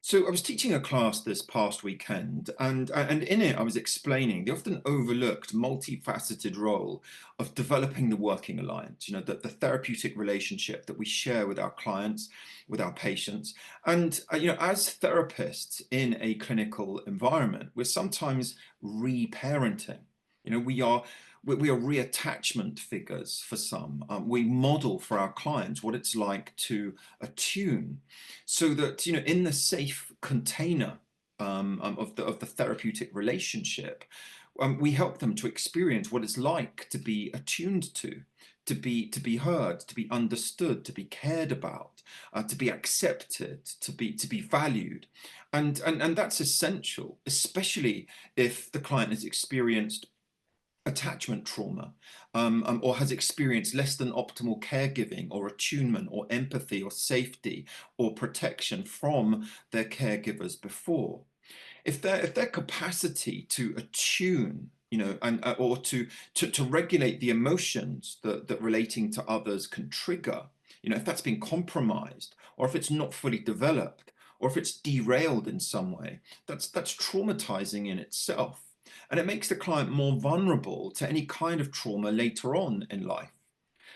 So I was teaching a class this past weekend, and in it I was explaining the often overlooked, multifaceted role of developing the working alliance. The therapeutic relationship that we share with our clients, with our patients, and as therapists in a clinical environment, we're sometimes reparenting. We are reattachment figures for some. We model for our clients what it's like to attune so that in the safe container of the therapeutic relationship, we help them to experience what it's like to be attuned to be heard, to be understood, to be cared about, to be accepted, to be valued, and that's essential, especially if the client has experienced attachment trauma, or has experienced less than optimal caregiving or attunement or empathy or safety or protection from their caregivers before. If their capacity to attune, and or to regulate the emotions that relating to others can trigger, if that's been compromised, or if it's not fully developed, or if it's derailed in some way, that's traumatizing in itself. And it makes the client more vulnerable to any kind of trauma later on in life.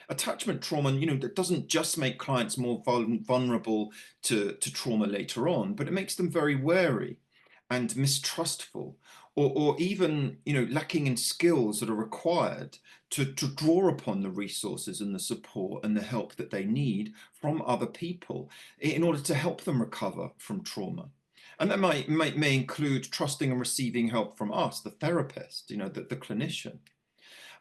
Attachment trauma, that doesn't just make clients more vulnerable to trauma later on, but it makes them very wary and mistrustful, or even, lacking in skills that are required to draw upon the resources and the support and the help that they need from other people in order to help them recover from trauma. And that may include trusting and receiving help from us, the therapist, the clinician.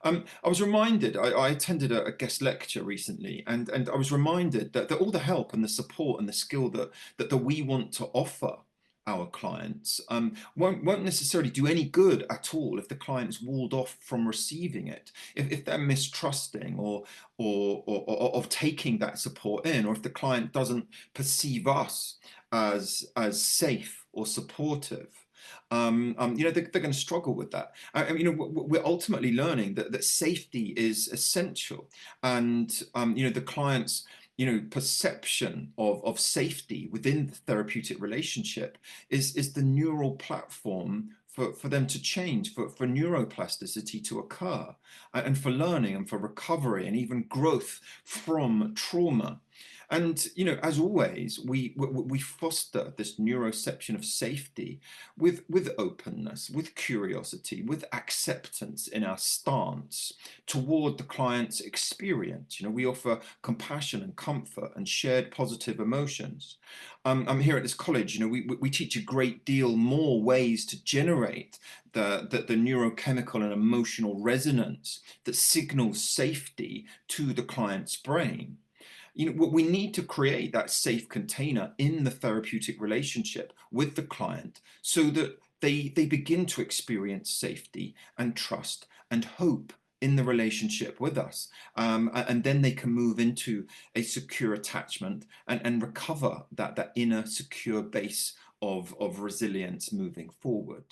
I was reminded, I attended a guest lecture recently, and I was reminded that all the help and the support and the skill that we want to offer our clients won't necessarily do any good at all if the client is walled off from receiving it, if they're mistrusting or of taking that support in, or if the client doesn't perceive us as safe or supportive. They're going to struggle with that. We're ultimately learning that safety is essential, and the client's perception of safety within the therapeutic relationship is the neural platform for them to change, for neuroplasticity to occur, and for learning and for recovery and even growth from trauma. And as always, we foster this neuroception of safety with openness, with curiosity, with acceptance in our stance toward the client's experience. We offer compassion and comfort and shared positive emotions. I'm here at this college. We teach a great deal more ways to generate the neurochemical and emotional resonance that signals safety to the client's brain. We need to create that safe container in the therapeutic relationship with the client so that they begin to experience safety and trust and hope in the relationship with us. And then they can move into a secure attachment and recover that inner secure base of resilience moving forward.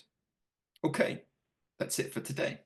Okay, that's it for today.